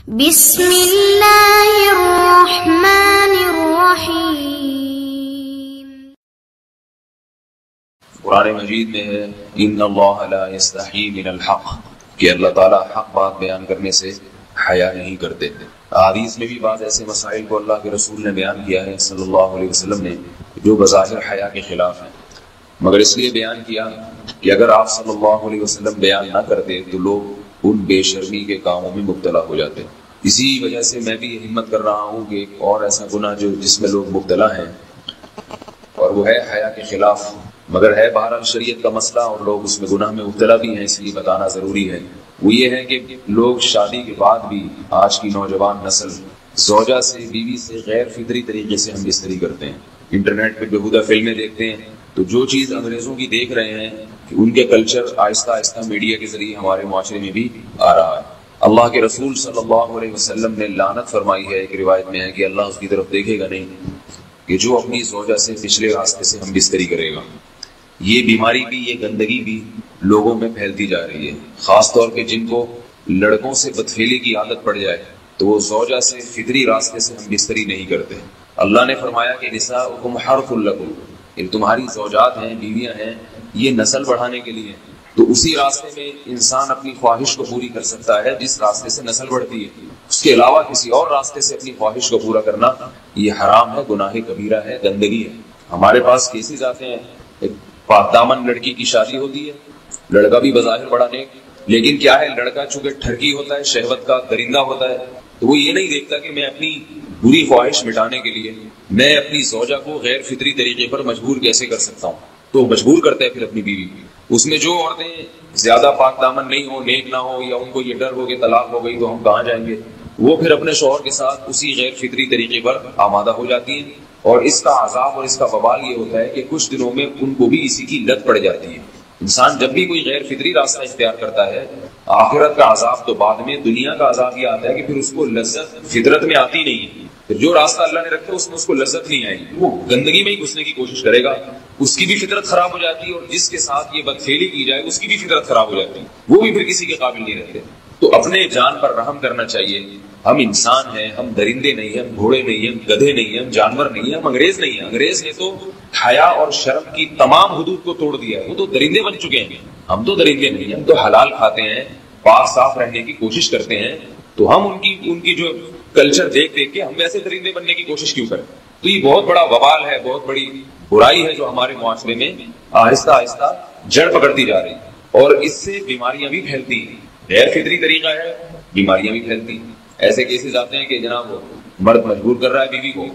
بسم اللہ الرحمن الرحیم۔ قرآن مجید میں ہے ان اللہ لا یستحی من الحق، کہ اللہ تعالیٰ حق بات بیان کرنے سے حیا نہیں کرتے۔ حدیث میں بھی بعض ایسے مسائل کو اللہ کے رسول نے بیان کیا ہے صلی اللہ علیہ وسلم نے جو بظاہر حیا کے خلاف ہیں، مگر اس لیے بیان کیا کہ اگر آپ صلی اللہ علیہ وسلم بیان نہ کرتے تو لوگ ان بے شرمی کے کاموں میں مبتلا ہو جاتے۔ اسی وجہ سے میں بھی ہمت کر رہا ہوں کہ ایک اور ایسا گناہ جس میں لوگ مبتلا ہیں اور وہ ہے حیا کے خلاف، مگر ہے بہرحال شریعت کا مسئلہ اور لوگ اس میں گناہ میں مبتلا بھی ہیں، اس لیے بتانا ضروری ہے۔ وہ یہ ہے کہ لوگ شادی کے بعد بھی آج کی نوجوان نسل زوجہ سے، بیوی سے غیر فطری طریقے سے ہم بستری کرتے ہیں۔ انٹرنیٹ پہ بےہودہ فلمیں دیکھتے ہیں تو جو چیز انگریزوں کی دیکھ رہے ہیں کہ ان کے کلچر آہستہ آہستہ میڈیا کے ذریعے ہمارے معاشرے میں بھی آ رہا ہے۔ اللہ کے رسول صلی اللہ علیہ وسلم نے لعنت فرمائی ہے، ایک روایت میں ہے کہ اللہ اس کی طرف دیکھے گا نہیں کہ جو اپنی زوجہ سے پچھلے راستے سے ہم بستری کرے گا۔ یہ بیماری بھی، یہ گندگی بھی لوگوں میں پھیلتی جا رہی ہے، خاص طور پہ جن کو لڑکوں سے بدفعلی کی عادت پڑ جائے تو وہ زوجہ سے فطری راستے سے ہم بستری نہیں کرتے۔ اللہ نے فرمایا کہ نساؤکم حرث لکم، یہ تمہاری زوجات ہیں، بیویاں ہیں، یہ نسل بڑھانے کے لیے، تو اسی راستے میں انسان اپنی خواہش کو پوری کر سکتا ہے جس راستے سے نسل بڑھتی ہے۔ اس کے علاوہ کسی اور راستے سے اپنی خواہش کو پورا کرنا یہ حرام ہے، گناہ کبیرہ ہے، گندگی ہے۔ ہمارے پاس کیسز آتے ہیں، ایک پاک دامن لڑکی کی شادی ہوتی ہے، لڑکا بھی بظاہر بڑا نیک، لیکن کیا ہے، لڑکا چونکہ ٹھرکی ہوتا ہے، شہوت کا درندہ ہوتا ہے، تو وہ یہ نہیں دیکھتا کہ میں اپنی بری خواہش مٹانے کے لیے میں اپنی زوجہ کو غیر فطری طریقے پر مجبور کیسے کر سکتا ہوں، تو مجبور کرتا ہے پھر اپنی بیوی۔ اس میں جو عورتیں زیادہ پاک دامن نہیں ہو، نیک نہ ہو، یا ان کو یہ ڈر ہو کہ طلاق ہو گئی تو ہم کہاں جائیں گے، وہ پھر اپنے شوہر کے ساتھ اسی غیر فطری طریقے پر آمادہ ہو جاتی ہیں، اور اس کا عذاب اور اس کا وبال یہ ہوتا ہے کہ کچھ دنوں میں ان کو بھی اسی کی لت پڑ جاتی ہے۔ انسان جب بھی کوئی غیر فطری راستہ اختیار کرتا ہے، آخرت کا عذاب تو بعد میں، دنیا کا عذاب یہ آتا ہے کہ پھر اس کو لذت فطرت میں آتی نہیں ہے، پھر جو راستہ اللہ نے رکھا اس کو لذت نہیں آئے گی، وہ گندگی میں ہی گھسنے کی کوشش کرے گا، اس کی بھی فطرت خراب ہو جاتی ہے، اور جس کے ساتھ یہ بدفعلی کی جائے اس کی بھی فطرت خراب ہو جاتی ہے، وہ بھی پھر کسی کے قابل نہیں رہتے۔ تو اپنے جان پر رحم کرنا چاہیے۔ ہم انسان ہیں، ہم درندے نہیں ہیں، ہم گھوڑے نہیں ہیں، ہم گدھے نہیں ہیں، ہم جانور نہیں ہیں، ہم انگریز نہیں ہیں۔ انگریز نے تو حیا اور شرم کی تمام حدود کو توڑ دیا ہے، وہ تو درندے بن چکے ہیں، ہم تو درندے نہیں ہیں، ہم تو حلال کھاتے ہیں، پاک صاف رہنے کی کوشش کرتے ہیں، تو ہم ان کی جو کلچر دیکھ کے ہم ویسے درندے بننے کی کوشش کیوں کریں؟ تو یہ بہت بڑا وبال ہے، بہت بڑی برائی ہے جو ہمارے معاشرے میں آہستہ آہستہ جڑ پکڑتی جا رہی ہے، اور اس سے بیماریاں بھی پھیلتی ہیں۔ غیر فطری طریقہ ہے، بیماریاں بھی پھیلتی ہیں۔ ایسے کیسز آتے ہیں کہ جناب مرد مجبور کر رہا ہے بیوی کو،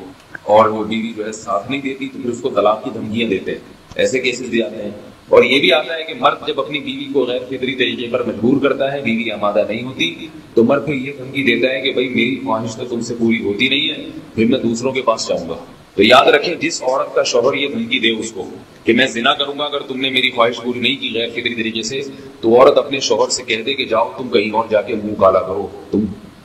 اور وہ بیوی جو ہے ساتھ نہیں دیتی تو پھر اس کو طلاق کی دھمکیاں دیتے ہیں، ایسے کیسز بھی آتے ہیں۔ اور یہ بھی آتا ہے کہ مرد جب اپنی بیوی کو غیر فطری طریقے پر مجبور کرتا ہے، بیوی آمادہ نہیں ہوتی، تو مرد پھر یہ دھمکی دیتا ہے کہ بھائی میری خواہش تو تم سے پوری ہوتی نہیں ہے، پھر میں دوسروں کے پاس جاؤں گا۔ تو یاد رکھیں، جس عورت کا شوہر یہ دھمکی دے اس کو کہ میں زنا کروں گا اگر تم نے میری خواہش پوری نہیں کی غیر فطری طریقے سے، تو عورت اپنے شوہر سے کہہ دے کہ جاؤ تم کہیں اور جا کے منہ کالا کرو،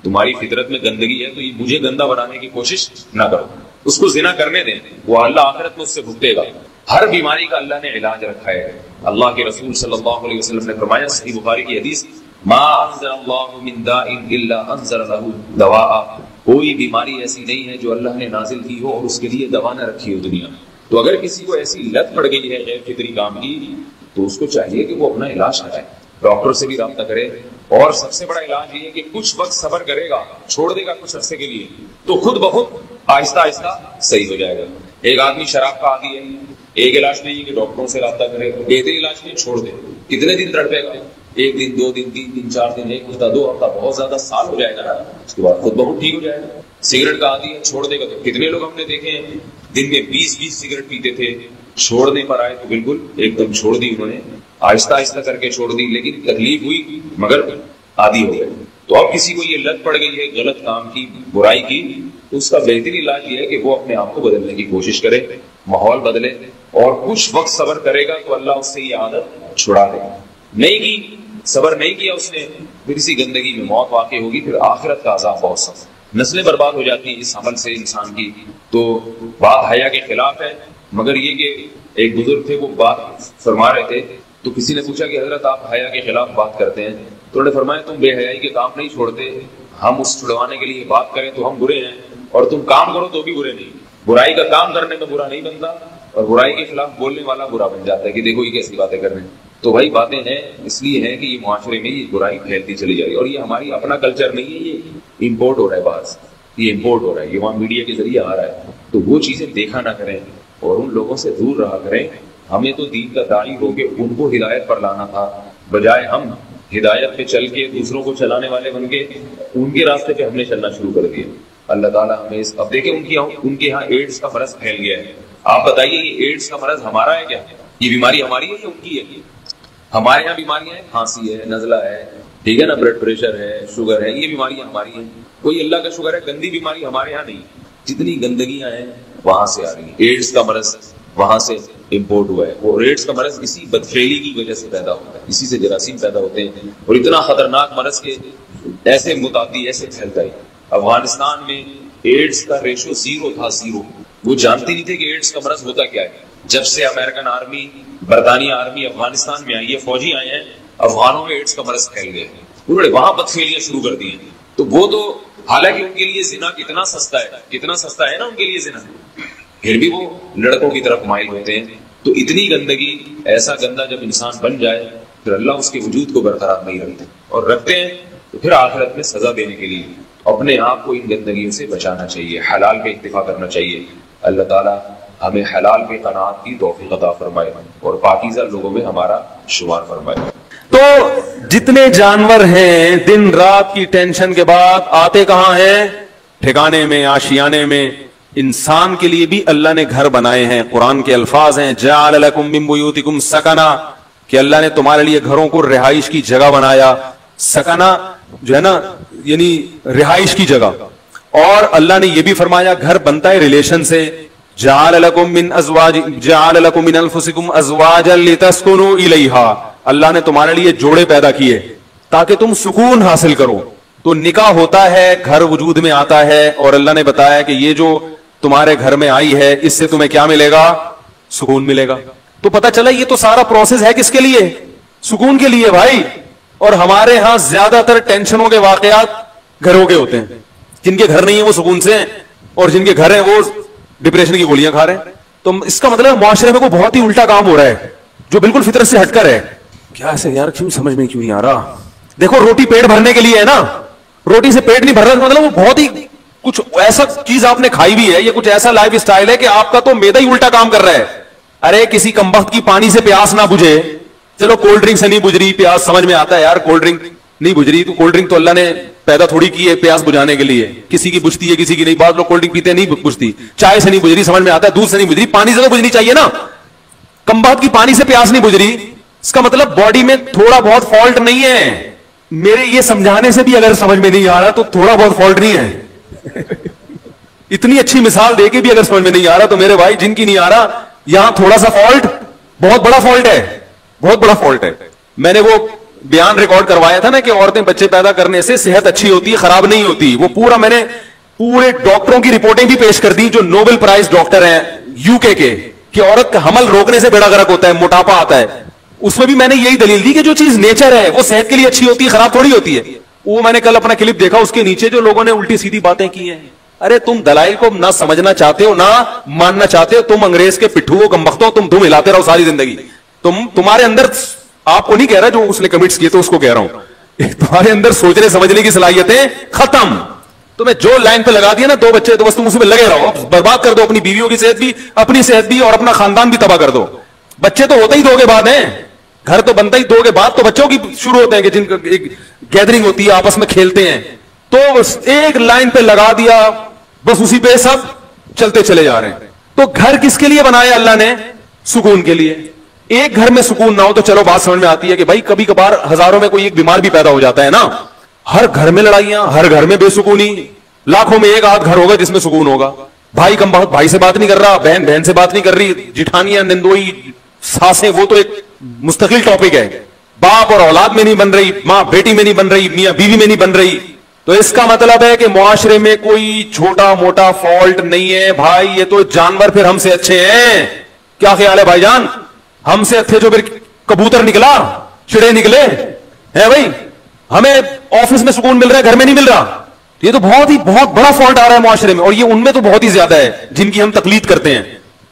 تمہاری فطرت میں گندگی ہے تو یہ مجھے گندا بنانے کی کوشش نہ کرو، اس کو زنا کرنے دیں، وہ اللہ آخرت میں اس سے بھگتے گا۔ ہر بیماری کا اللہ نے علاج رکھا ہے۔ اللہ کے رسول صلی اللہ علیہ وسلم نے فرمایا، صحیح بخاری کی حدیث، ما انزل اللہ من داء الا انزل له دواء، کوئی بیماری ایسی نہیں ہے جو اللہ نے نازل کی ہو اور اس کے لیے دوا نہ رکھی ہو دنیا میں۔ تو اگر کسی کو ایسی لت پڑ گئی ہے غیر فطری کام کی تو اس کو چاہیے کہ وہ اپنا علاج کرائے، ڈاکٹر سے بھی رابطہ کرے، اور سب سے بڑا علاج یہ ہے کہ کچھ وقت صبر کرے گا، چھوڑ دے گا کچھ عرصے کے لیے، تو خود بخود آہستہ آہستہ صحیح ہو جائے گا۔ ایک آدمی شراب کا عادی ہے، ایک علاج نہیں ہے کہ ڈاکٹروں سے رابطہ کرے، بہتر علاج نہیں چھوڑ دے، کتنے دن تڑپے گا؟ ایک دن، 2 دن، 3 دن، 4 دن، 1 ہفتہ، 2 ہفتہ، بہت زیادہ سال ہو جائے گا نا، اس کے بعد خود بہت ٹھیک ہو جائے گا۔ سگریٹ کا عادی ہے، چھوڑ دے گا، تو کتنے لوگ ہم نے دیکھے ہیں دن میں 20 سگریٹ پیتے تھے، چھوڑنے پر آئے تو بالکل ایک دم چھوڑ دی انہوں نے، آہستہ آہستہ کر کے چھوڑ دی، لیکن تکلیف ہوئی مگر عادی ہو گئے۔ تو اب کسی کو یہ لت پڑ گئی ہے غلط کام کی، برائی کی، تو اس کا بہترین علاج یہ ہے کہ وہ اپنے آپ کو بدلنے کی کوشش کرے، ماحول بدلے، اور کچھ وقت صبر کرے گا تو اللہ اس سے یہ عادت چھڑا دے گا۔ نہیں کی، صبر نہیں کیا اس نے، پھر اسی گندگی میں موت واقع ہوگی، پھر آخرت کا عذاب بہت سخت، نسلیں برباد ہو جاتی ہیں اس عمل سے انسان کی۔ تو بات حیا کے خلاف ہے، مگر یہ کہ ایک بزرگ تھے، وہ بات فرما رہے تھے تو کسی نے پوچھا کہ حضرت آپ حیا کے خلاف بات کرتے ہیں، تو انہوں نے فرمایا تم بے حیائی کے کام نہیں چھوڑتے، ہم اس چھڑوانے کے لیے بات کریں تو ہم برے ہیں، اور تم کام کرو تو بھی برے نہیں. برائی کا کام کرنے میں برا نہیں بنتا، اور برائی کے خلاف بولنے والا برا بن جاتا ہے کہ دیکھو یہ کیسی باتیں کر رہے ہیں. تو بھائی باتیں ہیں اس لیے ہیں کہ یہ معاشرے میں یہ برائی پھیلتی چلی جا رہی ہے، اور یہ ہماری اپنا کلچر نہیں ہے، یہ امپورٹ ہو رہا ہے باہر سے، یہ امپورٹ ہو رہا ہے، یہ وہاں میڈیا کے ذریعے آ رہا ہے. تو وہ چیزیں دیکھا نہ کریں اور ان لوگوں سے دور رہا کریں. ہمیں تو دین کا داعی ہو کے ان کو ہدایت پر لانا تھا، بجائے ہم ہدایت پہ چل کے دوسروں کو چلانے والے بن کے ان کے راستے پہ ہم نے چلنا شروع کر دیا. اللہ تعالیٰ ہمیں اب دیکھیں ان کے یہاں ایڈس کا مرض پھیل گیا ہے. آپ بتائیے یہ ایڈس کا مرض ہمارا ہے کیا؟ یہ بیماری ہماری ہے یا ان کی ہے؟ ہمارے یہاں بیماریاں ہیں، کھانسی ہے، نزلہ ہے، ٹھیک ہے نا، بلڈ پریشر ہے، شوگر ہے، یہ بیماریاں ہماری ہیں. کوئی اللہ کا شکر ہے گندی بیماری ہمارے یہاں نہیں. جتنی گندگیاں ہیں وہاں سے آ رہی ہیں. ایڈس کا مرض وہاں سے امپورٹ ہوا ہے، اور ایڈس کا مرض اسی بدفعلی کی وجہ سے پیدا ہوتا ہے، اسی سے جراثیم پیدا ہوتے ہیں، اور اتنا خطرناک مرض کے ایسے متعدی ایسے پھیلتا ہے. افغانستان میں ایڈس کا ریشو 0 تھا، 0. وہ جانتے نہیں تھے کہ ایڈس کا مرض ہوتا کیا ہے. جب سے امریکن آرمی، برطانیہ آرمی افغانستان میں آئی ہے، فوجی آئے ہیں، افغانوں میں ایڈس کا مرض پھیل گیا ہے. انہوں نے وہاں بدفعلیاں شروع کر دی ہیں. تو وہ تو حالانکہ ان کے لیے زنا کتنا سستا ہے، کتنا سستا ہے نا ان کے لیے زنا، پھر بھی وہ لڑکوں کی طرف مائل ہوتے ہیں. تو اتنی گندگی، ایسا گندا جب انسان بن جائے پھر اللہ اس کے وجود کو برقرار نہیں رکھتے، اور رکھتے ہیں تو پھر آخرت میں سزا دینے کے لیے اپنے آپ کو ان گندگیوں سے بچانا چاہیے، حلال پہ اکتفا کرنا چاہیے. اللہ تعالیٰ ہمیں حلال پہ قناعت کی توفیق عطا فرمائے اور پاکیزہ لوگوں میں ہمارا شمار فرمائے. تو جتنے جانور ہیں دن رات کی ٹینشن کے بعد آتے کہاں ہیں؟ ٹھکانے میں، آشیانے میں. انسان کے لیے بھی اللہ نے گھر بنائے ہیں. قرآن کے الفاظ ہیں جعل لکم من بیوتکم سکنا، کہ اللہ نے تمہارے لیے گھروں کو رہائش کی جگہ بنایا. سکنا جو ہے نا یعنی رہائش کی جگہ. اور اللہ نے یہ بھی فرمایا گھر بنتا ہے ریلیشن سے. جعل لکم من ازواج، جعل لکم من انفسکم ازواجا لتسکنوا الیہا، اللہ نے تمہارے لیے جوڑے پیدا کیے تاکہ تم سکون حاصل کرو. تو نکاح ہوتا ہے، گھر وجود میں آتا ہے، اور اللہ نے بتایا کہ یہ جو تمہارے گھر میں آئی ہے اس سے تمہیں کیا ملے گا؟ سکون ملے گا. تو پتہ چلا یہ تو سارا پروسیس ہے کس کے لیے؟ سکون کے لیے بھائی. اور ہمارے ہاں زیادہ تر ٹینشنوں کے واقعات گھروں کے ہوتے ہیں. جن کے گھر نہیں ہیں وہ سکون سے ہیں، اور جن کے گھر ہیں وہ ڈپریشن کی گولیاں کھا رہے ہیں. تو اس کا مطلب معاشرے میں کوئی بہت ہی الٹا کام ہو رہا ہے جو بالکل فطرت سے ہٹ کر ہے. کیا ایسے یار کیوں سمجھ میں کیوں نہیں آ رہا؟ دیکھو روٹی پیٹ بھرنے کے لیے ہے نا، روٹی سے پیٹ نہیں بھر رہا، مطلب وہ بہت ہی کچھ ایسا چیز آپ نے کھائی بھی ہے، یہ کچھ ایسا لائف اسٹائل ہے کہ آپ کا تو میدا ہی الٹا کام کر رہا ہے. ارے کسی کمبخت کی پانی سے پیاس نہ بجھے، چلو کولڈ ڈرنک سے نہیں بجھ رہی پیاس، سمجھ میں آتا ہے یار کولڈ ڈرنک نہیں بجھ رہی، تو کولڈ ڈرنک تو اللہ نے پیدا تھوڑی کی ہے پیاس بجھانے کے لیے. کسی کی بجھتی ہے کسی کی نہیں. بعض لوگ کولڈ ڈرنک پیتے نہیں بجھتی. چائے سے نہیں بجھ رہی سمجھ میں آتا ہے، دودھ سے نہیں بجھ رہی، پانی سے تو بجھنی چاہیے نا. کمبخت کی پانی سے پیاس نہیں بجھ رہی، اس کا مطلب باڈی میں تھوڑا بہت فالٹ نہیں ہے. میرے یہ سمجھانے سے بھی اگر سمجھ میں نہیں آ رہا تو تھوڑا بہت فالٹ نہیں ہے. اتنی اچھی مثال دے کے بھی اگر سمجھ میں نہیں آ رہا تو میرے بھائی جن کی نہیں آ رہا، یہاں تھوڑا سا فالٹ بہت بڑا فالٹ ہے، بہت بڑا فالٹ ہے. میں نے وہ بیان ریکارڈ کروایا تھا نا کہ عورتیں بچے پیدا کرنے سے صحت اچھی ہوتی ہے، خراب نہیں ہوتی. وہ پورا میں نے پورے ڈاکٹروں کی رپورٹیں بھی پیش کر دی جو نوبل پرائز ڈاکٹر ہیں یو کے کہ عورت کا حمل روکنے سے بیڑا غرق ہوتا ہے، موٹاپا آتا ہے. اس میں بھی میں نے یہی دلیل دی کہ جو چیز نیچر ہے وہ صحت کے لیے اچھی ہوتی ہے، خراب تھوڑی ہوتی ہے. وہ میں نے کل اپنا کلپ دیکھا، اس کے نیچے جو لوگوں نے الٹی سیدھی باتیں کی ہیں. ارے تم دلائل کو نہ سمجھنا چاہتے ہو نہ ماننا چاہتے ہو، تم انگریز کے پٹھو ہو، کمبختو، تم دم ہلاتے رہو ساری زندگی. تمہارے اندر، آپ کو نہیں کہہ رہا جو اس نے کمنٹس کیے تو اس کو کہہ رہا ہوں، تمہارے اندر سوچنے سمجھنے کی صلاحیتیں ختم. تمہیں جو لائن پہ لگا دیا نا 2 بچے تو بس تم اس میں لگے رہو، برباد کر دو اپنی بیویوں کی صحت بھی، اپنی صحت بھی، اور اپنا خاندان بھی تباہ کر دو. بچے تو ہوتے ہی 2 کے بعد ہیں، گھر تو بنتا ہی 2 کے بعد، تو بچوں کی شروع ہوتے ہیں کہ جن کا ایک گیدرنگ ہوتی ہے آپس میں کھیلتے ہیں. تو ایک لائن پہ لگا دیا، بس اسی پہ سب چلتے چلے جا رہے ہیں. تو گھر کس کے لیے بنایا اللہ نے؟ سکون کے لیے. ایک گھر میں سکون نہ ہو تو چلو بات سمجھ میں آتی ہے کہ بھائی کبھی کبھار ہزاروں میں کوئی ایک بیمار بھی پیدا ہو جاتا ہے نا. ہر گھر میں لڑائیاں، ہر گھر میں بے سکونی، لاکھوں میں ایک آدھ گھر ہوگا جس میں سکون ہوگا. بھائی کم بہت بھائی سے بات نہیں کر رہا، بہن بہن سے بات نہیں کر رہی، جٹھانیاں، نندوئی، ساسیں، وہ تو ایک مستقل ٹاپک ہے. باپ اور اولاد میں نہیں بن رہی، ماں بیٹی میں نہیں بن رہی، میاں بیوی میں نہیں بن رہی. تو اس کا مطلب ہے کہ معاشرے میں کوئی چھوٹا موٹا فالٹ نہیں ہے. بھائی یہ تو جانور پھر ہم سے اچھے ہیں. کیا خیال ہے بھائی جان؟ ہم سے اچھے جو پھر کبوتر نکلا، چڑے نکلے ہیں بھائی. ہمیں آفس میں سکون مل رہا ہے، گھر میں نہیں مل رہا. یہ تو بہت بڑا فالٹ آ رہا ہے معاشرے میں, اور یہ ان میں تو بہت ہی زیادہ ہے جن کی ہم تقلید کرتے ہیں.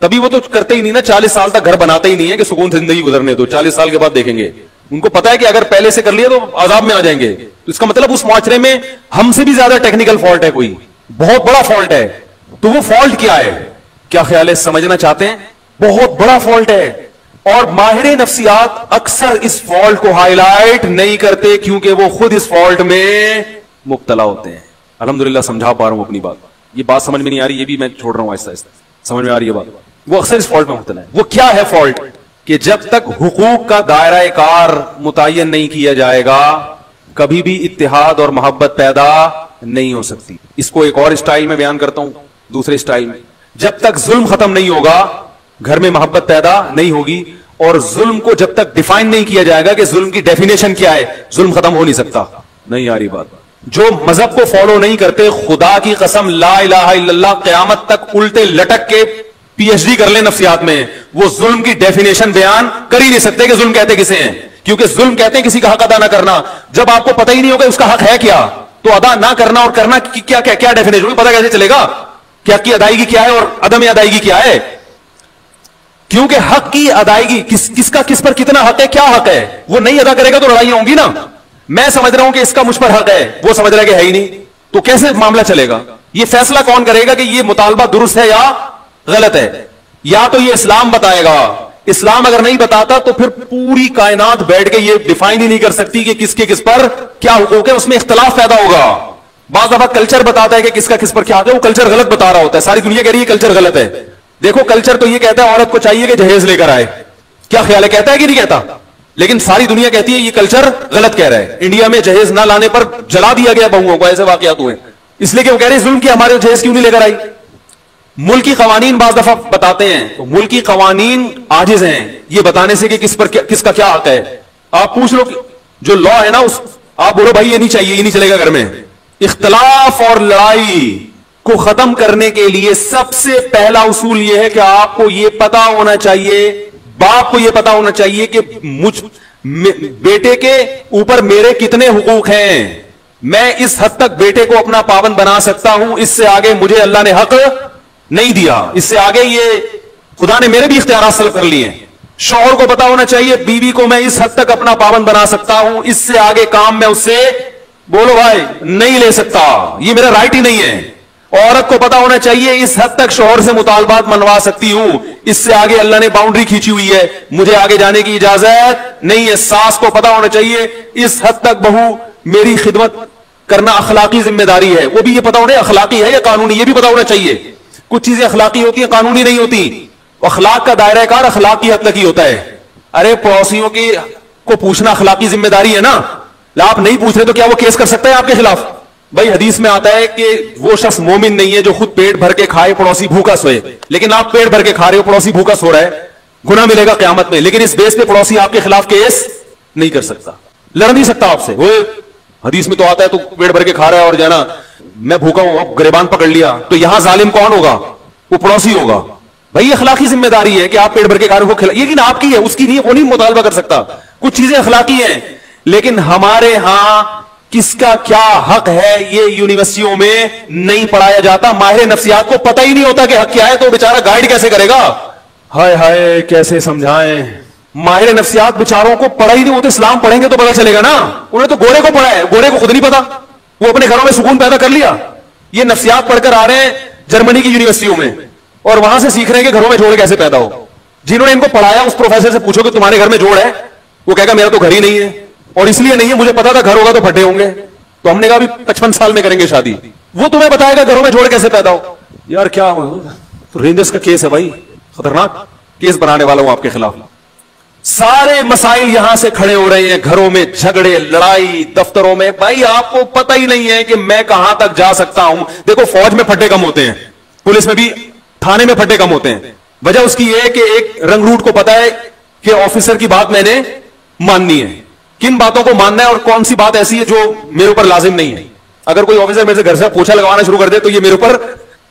تبھی وہ تو کرتے ہی نہیں نا, 40 سال تک گھر بناتے ہی نہیں ہے کہ سکون سے زندگی گزرنے دو, 40 سال کے بعد دیکھیں گے. ان کو پتا ہے کہ اگر پہلے سے کر لیا تو عذاب میں آ جائیں گے. تو اس کا مطلب اس معاشرے میں ہم سے بھی زیادہ ٹیکنیکل فالٹ ہے, کوئی بہت بڑا فالٹ ہے. تو وہ فالٹ کیا ہے؟ کیا خیال ہے, سمجھنا چاہتے ہیں؟ بہت بڑا فالٹ ہے, اور ماہر نفسیات اکثر اس فالٹ کو ہائی لائٹ نہیں کرتے کیونکہ وہ خود اس فالٹ میں مبتلا ہوتے ہیں. الحمدللہ سمجھا پا رہا ہوں اپنی بات. یہ بات سمجھ میں نہیں آ رہی, یہ بھی میں چھوڑ رہا ہوں آہستہ آہستہ. سمجھ میں آ رہی ہے بات؟ وہ اکثر اس فالٹ میں مبتلا ہے. وہ کیا ہے فالٹ؟ کہ جب تک حقوق کا دائرہ کار متعین نہیں کیا جائے گا کبھی بھی اتحاد اور محبت پیدا نہیں ہو سکتی. اس کو ایک اور اسٹائل میں بیان کرتا ہوں, دوسرے اسٹائل میں. جب تک ظلم ختم نہیں ہوگا گھر میں محبت پیدا نہیں ہوگی, اور ظلم کو جب تک ڈیفائن نہیں کیا جائے گا کہ ظلم کی ڈیفینیشن کیا ہے, ظلم ختم ہو نہیں سکتا. نہیں آ رہی بات؟ جو مذہب کو فالو نہیں کرتے, خدا کی قسم لا الہ الا اللہ, قیامت تک الٹے لٹک کے پی ایچ ڈی کر لیں نفسیات میں, وہ ظلم کی ڈیفینیشن بیان کر ہی نہیں سکتے کہ ظلم کہتے کسے ہیں. کیونکہ ظلم کہتے ہیں کسی کا حق ادا نہ کرنا. جب آپ کو پتہ ہی نہیں ہوگا اس کا حق ہے کیا, تو ادا نہ کرنا اور کرنا کیا ڈیفینیشن ہوگی, پتہ کیسے چلے گا کہ حق کی ادائیگی کیا ہے اور عدم ادائیگی کیا ہے؟ کیونکہ حق کی ادائیگی کس کا کس پر کتنا حق ہے, کیا حق ہے, وہ نہیں ادا کرے گا تو لڑائیاں ہوں گی نا. میں سمجھ رہا ہوں کہ اس کا مجھ پر حق ہے, وہ سمجھ رہا ہے کہ ہے ہی نہیں, تو کیسے معاملہ چلے گا؟ یہ فیصلہ کون کرے گا کہ یہ مطالبہ درست ہے یا غلط ہے؟ یا تو یہ اسلام بتائے گا. اسلام اگر نہیں بتاتا تو پھر پوری کائنات بیٹھ کے یہ ڈیفائن ہی نہیں کر سکتی کہ کس کے کس پر کیا حقوق ہے, اس میں اختلاف پیدا ہوگا. بعض دفعہ کلچر بتاتا ہے کہ کس کا کس پر کیا حق ہے, وہ کلچر غلط بتا رہا ہوتا ہے, ساری دنیا کہہ رہی ہے کلچر غلط ہے. دیکھو کلچر تو یہ کہتا ہے عورت کو چاہیے کہ جہیز لے کر آئے, کیا خیال ہے, کہتا ہے کہ نہیں کہتا؟ لیکن ساری دنیا کہتی ہے یہ کلچر غلط کہہ رہا ہے. انڈیا میں جہیز نہ لانے پر جلا دیا گیا بہوؤں کو, ایسے واقعات ہوئے, اس لیے کہ وہ کہہ رہے ہیں ظلم کی ہمارے جہیز کیوں نہیں لے کر آئی. ملکی قوانین بعض دفعہ بتاتے ہیں, تو ملکی قوانین عاجز ہیں یہ بتانے سے کہ کس کا کیا حق ہے. آپ پوچھ لو جو لا ہے نا, آپ بولو بھائی یہ نہیں چاہیے, یہ نہیں چلے گا گھر میں. اختلاف اور لڑائی کو ختم کرنے کے لیے سب سے پہلا اصول یہ ہے کہ آپ کو یہ پتا ہونا چاہیے, باپ کو یہ پتا ہونا چاہیے کہ بیٹے کے اوپر میرے کتنے حقوق ہیں. میں اس حد تک بیٹے کو اپنا پابند بنا سکتا ہوں, اس سے آگے مجھے اللہ نے حق نہیں دیا, اس سے آگے یہ خدا نے میرے بھی اختیارات سلب کر لیے ہیں. شوہر کو پتا ہونا چاہیے بیوی کو میں اس حد تک اپنا پابند بنا سکتا ہوں, اس سے آگے کام میں اس سے بولو بھائی نہیں لے سکتا, یہ میرا رائٹ ہی نہیں ہے. عورت کو پتا ہونا چاہیے اس حد تک شوہر سے مطالبات منوا سکتی ہوں, اس سے آگے اللہ نے باؤنڈری کھینچی ہوئی ہے, مجھے آگے جانے کی اجازت نہیں ہے. ساس کو پتا ہونا چاہیے اس حد تک بہو میری خدمت کرنا اخلاقی ذمہ داری ہے, وہ بھی یہ پتا ہونا اخلاقی ہے یا قانونی, یہ بھی پتا ہونا چاہیے. کچھ چیزیں اخلاقی ہوتی ہیں, قانونی نہیں ہوتی. اخلاق کا دائرہ کار اخلاق کی حد تک ہی ہوتا ہے. ارے پڑوسیوں کی کو پوچھنا اخلاقی ذمہ داری ہے نا, آپ نہیں پوچھ رہے تو کیا وہ کیس کر سکتا ہے آپ کے خلاف؟ بھائی حدیث میں آتا ہے کہ وہ شخص مومن نہیں ہے جو خود پیٹ بھر کے کھائے پڑوسی بھوکا سوئے. لیکن آپ پیٹ بھر کے کھا رہے ہو, پڑوسی بھوکا سو رہا ہے, گناہ ملے گا قیامت میں. لیکن اس بیس پہ پڑوسی آپ کے خلاف کیس نہیں کر سکتا, لڑ نہیں سکتا آپ سے. وہ حدیث میں تو آتا ہے تو پیٹ بھر کے کھا رہا ہے اور جانا میں بھوکا ہوں, اب گریبان پکڑ لیا, تو یہاں ظالم کون ہوگا؟ وہ پڑوسی ہوگا. بھائی اخلاقی ذمہ داری ہے کہ آپ پیٹ بھر کے کھا رہے ہو, لیکن آپ کی ہے, اس کی نہیں, وہ نہیں مطالبہ کر سکتا. کچھ چیزیں اخلاقی ہیں, لیکن ہمارے ہاں کس کا کیا حق ہے یہ یونیورسٹیوں میں نہیں پڑھایا جاتا. ماہر نفسیات کو پتہ ہی نہیں ہوتا کہ حق کیا ہے, تو بیچارہ گائیڈ کیسے کرے گا؟ ہائے ہائے کیسے سمجھائیں. ماہر نفسیات بیچاروں کو پڑھا ہی نہیں ہوتا. اسلام پڑھیں گے تو پتا چلے گا نا. انہیں تو گورے کو پڑھا ہے, گورے کو خود نہیں پتا, وہ اپنے گھروں میں سکون پیدا کر لیا. یہ نفسیات پڑھ کر آ رہے ہیں جرمنی کی یونیورسٹیوں میں, اور وہاں سے سیکھ رہے ہیں کہ گھروں میں جوڑ کیسے پیدا ہو. جنہوں نے ان کو پڑھایا اس پروفیسر سے پوچھو کہ تمہارے گھر میں جوڑ ہے, وہ کہے گا میرا تو گھر ہی نہیں ہے, اور اس لیے نہیں ہے, مجھے پتا تھا گھر ہوگا تو پھٹے ہوں گے. تو ہم نے کہا بھی 55 سال میں کریں گے شادی. وہ تمہیں بتائے گا گھروں میں جوڑ کیسے پیدا ہو. یار کیا رینجرس کا کیس ہے بھائی, خطرناک کیس بنانے والا ہوں آپ کے خلاف. سارے مسائل یہاں سے کھڑے ہو رہے ہیں, گھروں میں جھگڑے, لڑائی, دفتروں میں. بھائی آپ کو پتہ ہی نہیں ہے کہ میں کہاں تک جا سکتا ہوں. دیکھو فوج میں پھٹے کم ہوتے ہیں, پولیس میں بھی, تھانے میں پھٹے کم ہوتے ہیں. وجہ اس کی یہ ہے کہ ایک رنگ روٹ کو پتا ہے کہ آفیسر کی بات میں نے ماننی ہے, کن باتوں کو ماننا ہے اور کون سی بات ایسی ہے جو میرے اوپر لازم نہیں ہے. اگر کوئی آفیسر میرے سے گھر سے پوچھا لگوانا شروع کر دے تو یہ میرے اوپر,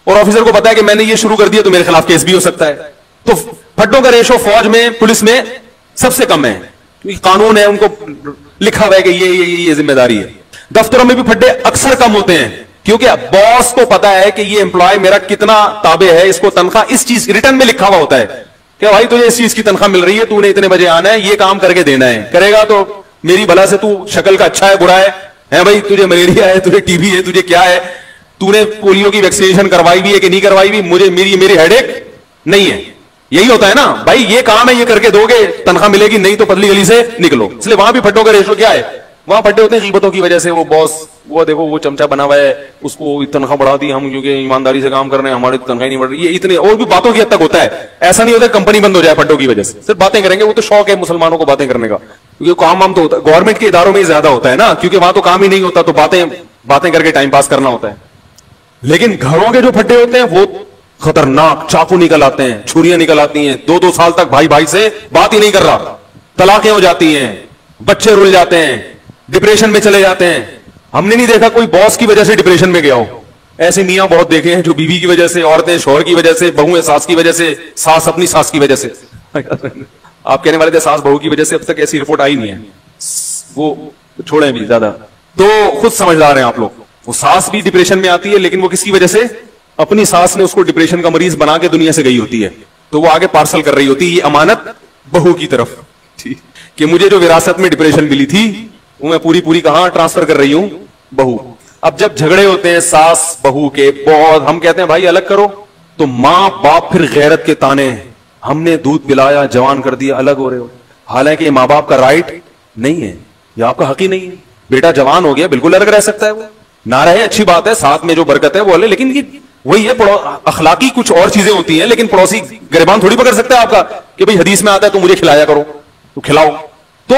اور آفیسر کو پتا ہے کہ میں نے یہ شروع کر دیا تو میرے خلاف کیس بھی ہو سکتا ہے. تو پھٹوں کا ریشو فوج میں, پولیس میں سب سے کم ہے, کیونکہ قانون ہے, ان کو لکھا ہوا ہے کہ یہ ذمہ داری ہے. دفتروں میں بھی پھٹے اکثر کم ہوتے ہیں, کیونکہ باس کو پتا ہے کہ یہ امپلائی میرا کتنا تابع ہے, اس کو تنخواہ اس چیز ریٹرن میں لکھا ہوا ہوتا ہے کہ بھائی تجھے اس چیز کی تنخواہ مل رہی ہے, تو نے اتنے بجے آنا ہے, یہ کام کر کے دینا ہے, کرے گا تو میری بھلا سے, تو شکل کا اچھا ہے برا ہے بھائی, تجھے ملیریا ہے, تجھے ٹی بی ہے, تجھے کیا ہے, تو نے پولیو کی ویکسینیشن کروائی بھی ہے کہ نہیں کروائی بھی, مجھے میری ہیڈ ایک نہیں ہے. یہی ہوتا ہے نا بھائی, یہ کام ہے, یہ کر کے دو گے تنخواہ ملے گی, نہیں تو پتلی گلی سے نکلو. اس لیے وہاں بھی پھڈوں کا ریشو کیا ہے, وہاں پھڈے ہوتے ہیں غیبتوں کی وجہ سے. وہ باس, وہ دیکھو وہ چمچا بنا ہوا ہے, اس کو تنخواہ بڑھا دی ہم کیونکہ ایمانداری سے کام کر رہے ہیں, ہماری تنخواہ نہیں بڑھ رہی. یہ اتنے اور بھی باتوں کی حد تک ہوتا ہے. ایسا نہیں ہوتا کمپنی بند ہو جائے پھڈوں کی وجہ سے, صرف باتیں کریں گے. وہ تو شوق ہے مسلمانوں کو باتیں کرنے کا, کیونکہ کام ہم تو ہوتا ہے گورنمنٹ کے اداروں میں ہی زیادہ ہوتا ہے نا, کیونکہ وہاں تو کام ہی نہیں ہوتا, تو باتیں کر کے ٹائم پاس کرنا ہوتا ہے. لیکن گھروں کے جو پھڈے ہوتے ہیں وہ خطرناک, چاقو نکل آتے ہیں, چھریاں نکل آتی ہیں, 2 سال تک بھائی سے بات ہی نہیں کر رہا, طلاقیں ہو جاتی ہیں, بچے رل جاتے ہیں, ڈپریشن میں چلے جاتے ہیں. ہم نے نہیں دیکھا کوئی باس کی وجہ سے ڈپریشن میں گیا ہو. ایسے میاں بہت دیکھے ہیں جو بیوی کی وجہ سے, عورتیں شوہر کی وجہ سے, بہویں ساس کی وجہ سے, ساس اپنی ساس کی وجہ سے. آپ کہنے والے تھے ساس بہو کی وجہ سے, اب تک ایسی رپورٹ آئی نہیں ہے, وہ چھوڑیں بھی زیادہ, تو خود سمجھدار ہیں آپ لوگ. وہ ساس بھی ڈپریشن میں آتی ہے, لیکن وہ کس کی وجہ سے, اپنی ساس نے اس کو ڈپریشن کا مریض بنا کے دنیا سے گئی ہوتی ہے, تو وہ آگے پارسل کر رہی ہوتی ہے یہ امانت بہو کی طرف کہ مجھے جو وراثت میں ڈپریشن ملی تھی وہ میں پوری کہاں ٹرانسفر کر رہی ہوں, بہو. اب جب جھگڑے ہوتے ہیں ساس بہو کے بہت, ہم کہتے ہیں بھائی الگ کرو, تو ماں باپ پھر غیرت کے تانے, ہم نے دودھ پلایا جوان کر دیا, الگ ہو رہے ہو. حالانکہ یہ ماں باپ کا رائٹ نہیں ہے, یہ آپ کا حق ہی نہیں ہے. بیٹا جوان ہو گیا, بالکل الگ رہ سکتا ہے, وہ نہ رہے اچھی بات ہے, ساتھ میں جو برکت ہے وہ لے, لیکن یہ وہی ہے اخلاقی کچھ اور چیزیں ہوتی ہیں. لیکن پڑوسی گریبان تھوڑی پکڑ سکتا ہے آپ کا کہ بھئی حدیث میں آتا ہے تو مجھے کھلایا کرو, تو کھلاؤ. تو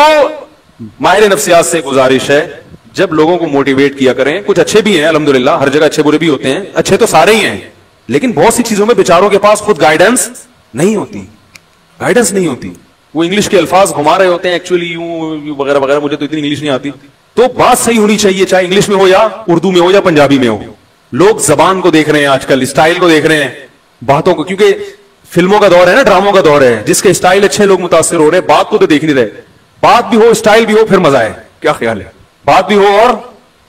ماہر نفسیات سے گزارش ہے جب لوگوں کو موٹیویٹ کیا کریں. کچھ اچھے بھی ہیں الحمدللہ, ہر جگہ اچھے برے بھی ہوتے ہیں, اچھے تو سارے ہی ہیں, لیکن بہت سی چیزوں میں بیچاروں کے پاس خود گائیڈنس نہیں ہوتی. وہ انگلش کے الفاظ گھما رہے ہوتے ہیں ایکچولی یوں وغیرہ وغیرہ, مجھے تو اتنی انگلش نہیں آتی. تو بات صحیح ہونی چاہیے, چاہے انگلش میں ہو یا اردو میں ہو یا پنجابی میں ہو. لوگ زبان کو دیکھ رہے ہیں آج کل, اسٹائل کو دیکھ رہے ہیں, باتوں کو, کیونکہ فلموں کا دور ہے نا, ڈراموں کا دور ہے, جس کے اسٹائل اچھے لوگ متاثر ہو رہے ہیں. بات کو تو دیکھ نہیں رہے, بات بھی ہو اسٹائل بھی ہو پھر مزہ ہے. کیا خیال ہے, بات بھی ہو اور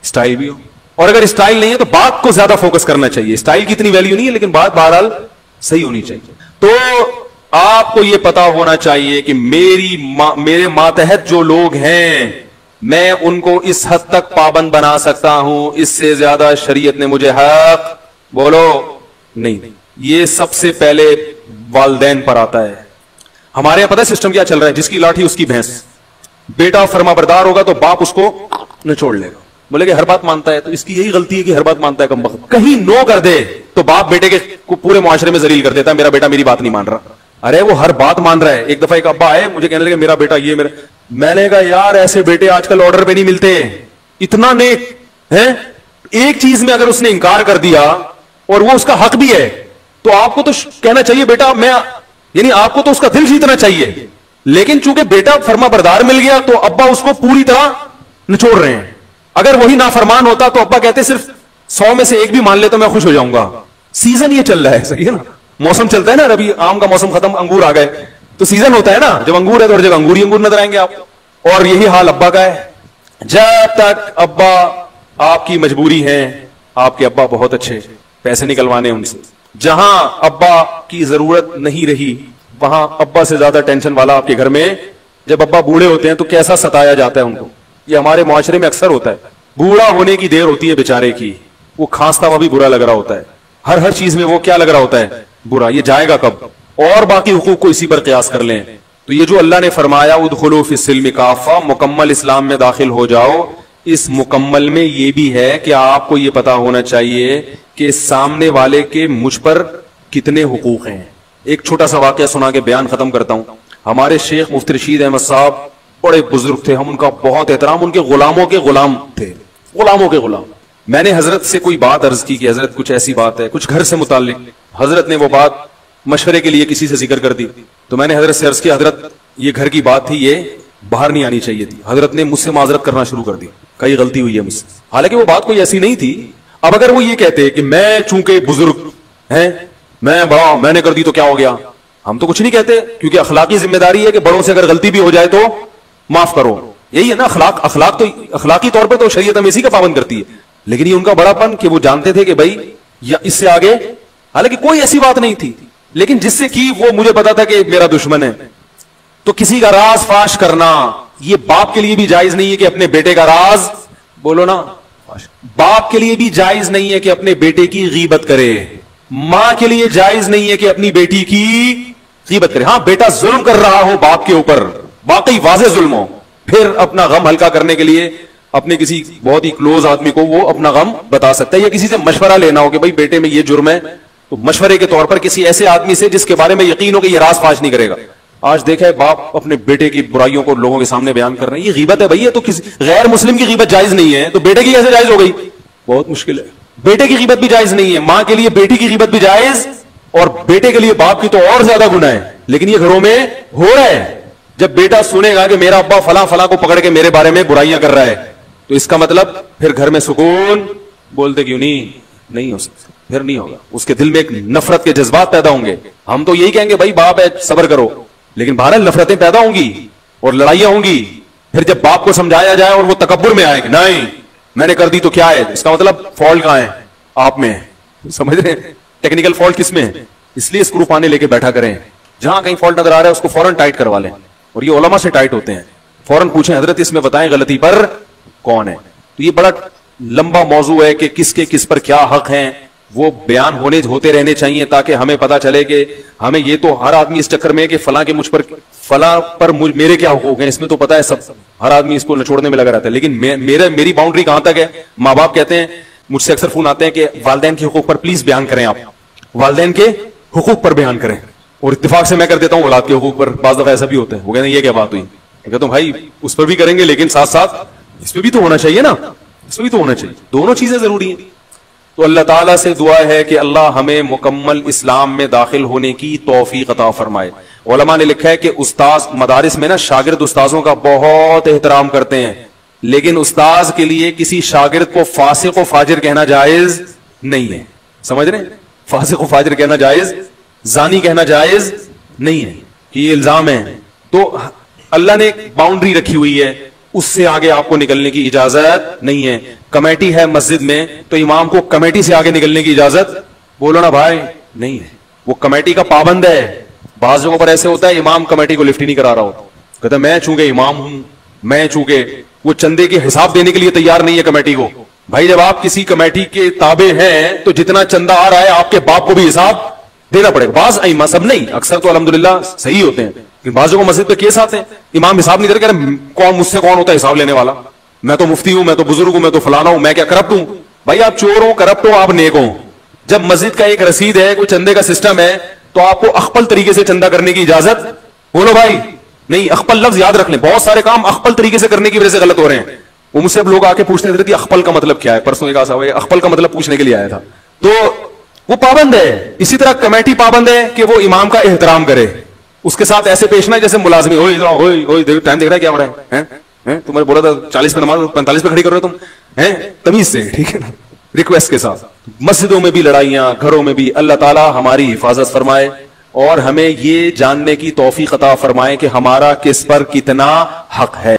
اسٹائل بھی ہو, اور اگر اسٹائل نہیں ہے تو بات کو زیادہ فوکس کرنا چاہیے. اسٹائل کی اتنی ویلیو نہیں ہے, لیکن بات بہرحال صحیح ہونی چاہیے. تو آپ کو یہ پتا ہونا چاہیے کہ میرے ماتحت جو لوگ ہیں میں ان کو اس حد تک پابند بنا سکتا ہوں, اس سے زیادہ شریعت نے مجھے حق بولو نہیں. یہ سب سے پہلے والدین پر آتا ہے. ہمارے یہاں پتہ ہے سسٹم کیا چل رہا ہے, جس کی لاٹھی اس کی بھینس. بیٹا فرما بردار ہوگا تو باپ اس کو نچوڑ لے گا, بولے کہ ہر بات مانتا ہے, تو اس کی یہی غلطی ہے کہ ہر بات مانتا ہے. کم وقت کہیں نو کر دے تو باپ بیٹے کے پورے معاشرے میں ذلیل کر دیتا ہے, میرا بیٹا میری بات نہیں مان رہا. ارے وہ ہر بات مان رہا ہے. ایک دفعہ ایک ابا آئے مجھے کہنے لگے میرا بیٹا یہ میرا, میں نے کہا یار ایسے بیٹے آج کل آرڈر پہ نہیں ملتے, اتنا نیک ہے. ایک چیز میں اگر اس نے انکار کر دیا اور وہ اس کا حق بھی ہے تو آپ کو تو کہنا چاہیے بیٹا میں, یعنی آپ کو تو اس کا دل جیتنا چاہیے. لیکن چونکہ بیٹا فرما بردار مل گیا تو ابا اس کو پوری طرح نچوڑ رہے ہیں. اگر وہی نافرمان ہوتا تو ابا کہتے صرف 100 میں سے ایک بھی مان لے تو میں خوش ہو جاؤں گا. سیزن یہ چل رہا ہے, صحیح ہے نا, موسم چلتا ہے نا, ابھی آم کا موسم ختم, انگور آ گئے, تو سیزن ہوتا ہے نا, جب انگور ہے تو ہر جگہ انگور ہی انگور نظر آئیں گے آپ. اور یہی حال ابا کا ہے. جب تک ابا آپ کی مجبوری ہے, آپ کے ابا بہت اچھے, پیسے نکلوانے ان سے, جہاں ابا کی ضرورت نہیں رہی وہاں ابا سے زیادہ ٹینشن والا آپ کے گھر میں. جب ابا بوڑھے ہوتے ہیں تو کیسا ستایا جاتا ہے ان کو, یہ ہمارے معاشرے میں اکثر ہوتا ہے. بوڑھا ہونے کی دیر ہوتی ہے بیچارے کی, وہ کھانستا ہوا بھی برا لگ رہا ہوتا ہے, ہر چیز میں وہ کیا لگ رہا ہوتا ہے, برا. یہ جائے گا کب, اور باقی حقوق کو اسی پر قیاس کر لیں. تو یہ جو اللہ نے فرمایا ادخلوا فی السلم کافہ, مکمل اسلام میں داخل ہو جاؤ, اس مکمل میں یہ بھی ہے کہ آپ کو یہ پتا ہونا چاہیے کہ سامنے والے کے مجھ پر کتنے حقوق ہیں. ایک چھوٹا سا واقعہ سنا کے بیان ختم کرتا ہوں. ہمارے شیخ مفتی رشید احمد صاحب بڑے بزرگ تھے, ہم ان کا بہت احترام, ان کے غلاموں کے غلام تھے, غلاموں کے غلام. میں نے حضرت سے کوئی بات عرض کی کہ حضرت کچھ ایسی بات ہے, کچھ گھر سے متعلق. حضرت نے وہ بات مشورے کے لیے کسی سے ذکر کر دی, تو میں نے حضرت سے عرض کیا حضرت یہ گھر کی بات تھی, یہ باہر نہیں آنی چاہیے تھی. حضرت نے مجھ سے معذرت کرنا شروع کر دی, کئی غلطی ہوئی ہے مجھ سے, حالانکہ وہ بات کوئی ایسی نہیں تھی. اب اگر وہ یہ کہتے کہ میں چونکہ بزرگ ہیں, میں بڑا, میں نے کر دی تو کیا ہو گیا, ہم تو کچھ نہیں کہتے, کیونکہ اخلاقی ذمہ داری ہے کہ بڑوں سے اگر غلطی بھی ہو جائے تو معاف کرو. یہی ہے نا اخلاق. اخلاق تو اخلاقی طور پہ تو شریعت ہمیں اسی کا پابند کرتی ہے. لیکن یہ ان کا بڑا پن کہ وہ جانتے تھے کہ بھائی یا اس سے آگے، حالانکہ کوئی ایسی بات نہیں تھی، لیکن جس سے کی وہ مجھے پتا تھا کہ میرا دشمن ہے. تو کسی کا راز فاش کرنا یہ باپ کے لیے بھی جائز نہیں ہے کہ اپنے بیٹے کا راز، بولو نا، باپ کے لیے بھی جائز نہیں ہے کہ اپنے بیٹے کی غیبت کرے، ماں کے لیے جائز نہیں ہے کہ اپنی بیٹی کی غیبت کرے. ہاں بیٹا ظلم کر رہا ہو باپ کے اوپر، واقعی واضح ظلم ہو، پھر اپنا غم ہلکا کرنے کے لیے اپنے کسی بہت ہی کلوز آدمی کو وہ اپنا غم بتا سکتا ہے، یا کسی سے مشورہ لینا ہو کہ بھائی بیٹے میں یہ جرم ہے، تو مشورے کے طور پر کسی ایسے آدمی سے جس کے بارے میں یقین ہو کہ یہ راز فاش نہیں کرے گا. آج دیکھا ہے باپ اپنے بیٹے کی برائیوں کو لوگوں کے سامنے بیان کر رہے ہیں، یہ غیبت ہے بھائی. یہ تو کسی غیر مسلم کی غیبت جائز نہیں ہے تو بیٹے کی کیسے جائز ہو گئی؟ بہت مشکل ہے. بیٹے کی غیبت بھی جائز نہیں ہے، ماں کے لیے بیٹی کی غیبت بھی جائز، اور بیٹے کے لیے باپ کی تو اور زیادہ گناہ ہے. لیکن یہ گھروں میں ہو رہا ہے. جب بیٹا سنے گا کہ میرا ابا فلاں فلاں کو پکڑ کے میرے بارے میں برائیاں کر رہا ہے، تو اس کا مطلب پھر گھر میں سکون، بولتے کیوں نہیں ہو سکتا، پھر نہیں ہوگا. اس کے دل میں ایک نفرت کے جذبات پیدا ہوں گے. ہم تو یہی کہیں گے بھائی باپ ہے صبر کرو، لیکن بہرحال نفرتیں پیدا ہوں گی اور لڑائیاں ہوں گی. پھر جب باپ کو سمجھایا جائے اور وہ تکبر میں آئے کہ نہیں میں نے کر دی تو کیا ہے، اس کا مطلب فالٹ کہاں ہے؟ آپ میں. سمجھ رہے ہیں ٹیکنیکل فالٹ کس میں ہے؟ اس لیے اسکرو پانے لے کے بیٹھا کریں، جہاں کہیں فالٹ نظر آ رہا ہے اس کو فوراً ٹائٹ کروا لیں. اور یہ علماء سے ٹائٹ ہوتے ہیں، فوراً پوچھیں حضرت اس میں بتائیں غلطی پر کون ہے. تو یہ بڑا لمبا موضوع ہے کہ کس کے کس پر کیا حق ہیں، وہ بیان ہوتے رہنے چاہیے تاکہ ہمیں پتا چلے کہ ہمیں یہ تو ہر آدمی اس چکر میں ہے کہ فلاں کے مجھ پر فلاں پر میرے کیا حقوق ہیں، اس میں تو پتا ہے سب، ہر آدمی اس کو نچوڑنے میں لگا رہتا ہے. لیکن میری باؤنڈری کہاں تک ہے؟ ماں باپ کہتے ہیں، مجھ سے اکثر فون آتے ہیں کہ والدین کے حقوق پر پلیز بیان کریں، آپ والدین کے حقوق پر بیان کریں. اور اتفاق سے میں کر دیتا ہوں اولاد کے حقوق پر. بعض دفعہ ایسا بھی ہوتا ہے، وہ کہتے ہیں یہ کیا بات ہوئی، کہتا ہوں بھائی اس پر بھی کریں گے لیکن ساتھ ساتھ اس پہ بھی تو ہونا چاہیے نا، اس پہ بھی تو ہونا چاہیے، دونوں چیزیں ضروری ہیں. تو اللہ تعالیٰ سے دعا ہے کہ اللہ ہمیں مکمل اسلام میں داخل ہونے کی توفیق عطا فرمائے. علماء نے لکھا ہے کہ استاذ مدارس میں نا شاگرد استاذوں کا بہت احترام کرتے ہیں، لیکن استاذ کے لیے کسی شاگرد کو فاسق و فاجر کہنا جائز نہیں ہے. سمجھ رہے ہیں؟ فاسق و فاجر کہنا جائز، زانی کہنا جائز نہیں ہے، یہ الزام ہے. تو اللہ نے ایک باؤنڈری رکھی ہوئی ہے، اس سے آگے آپ کو نکلنے کی اجازت نہیں ہے. کمیٹی ہے مسجد میں تو امام کو کمیٹی سے آگے نکلنے کی اجازت، بولو نا بھائی، نہیں ہے. وہ کمیٹی کا پابند ہے. بعض جگہوں پر ایسے ہوتا ہے امام کمیٹی کو لفٹ ہی نہیں کرا رہا ہوتا، کہتا میں چونکہ امام ہوں، میں چونکہ وہ چندے کے حساب دینے کے لیے تیار نہیں ہے کمیٹی کو. بھائی جب آپ کسی کمیٹی کے تابع ہیں تو جتنا چندہ آ رہا ہے آپ کے باپ کو بھی حساب دینا پڑے گا. بعض ائمہ، سب نہیں، اکثر تو الحمدللہ صحیح ہوتے ہیں، لیکن بعض جگہوں مسجد پہ کیس آتے ہیں امام حساب نہیں کرے، کون مجھ سے کون ہوتا ہے حساب لینے والا، میں تو مفتی ہوں، میں تو بزرگ ہوں، میں تو فلانا ہوں، میں کیا کرپٹ ہوں؟ بھائی آپ چور ہو، کرپٹ ہو، آپ نیک ہوں. جب مسجد کا ایک رسید ہے، کوئی چندے کا سسٹم ہے، تو آپ کو اخپل طریقے سے چندہ کرنے کی اجازت، بولو بھائی نہیں. اخپل لفظ یاد رکھ لیں، بہت سارے کام اخپل طریقے سے کرنے کی وجہ سے غلط ہو رہے ہیں. وہ مجھ سے اب لوگ آ کے پوچھتے ہیں اخپل کا مطلب کیا ہے، پرسوں ایک اخپل کا مطلب پوچھنے کے لیے آیا تھا. تو وہ پابند ہے. اسی طرح کمیٹی پابند ہے کہ وہ امام کا احترام کرے، اس کے ساتھ ایسے پیش نہ جیسے ملازمی، ٹائم دیکھ رہا ہے کیا ہو رہا ہے، تمہیں بولا تھا 40 پہ نماز 45 پہ کھڑی کر رہے ہو تم، تمیز سے، ٹھیک ہے نا، ریکویسٹ کے ساتھ. مسجدوں میں بھی لڑائیاں، گھروں میں بھی. اللہ تعالیٰ ہماری حفاظت فرمائے اور ہمیں یہ جاننے کی توفیق عطا فرمائے کہ ہمارا کس پر کتنا حق ہے.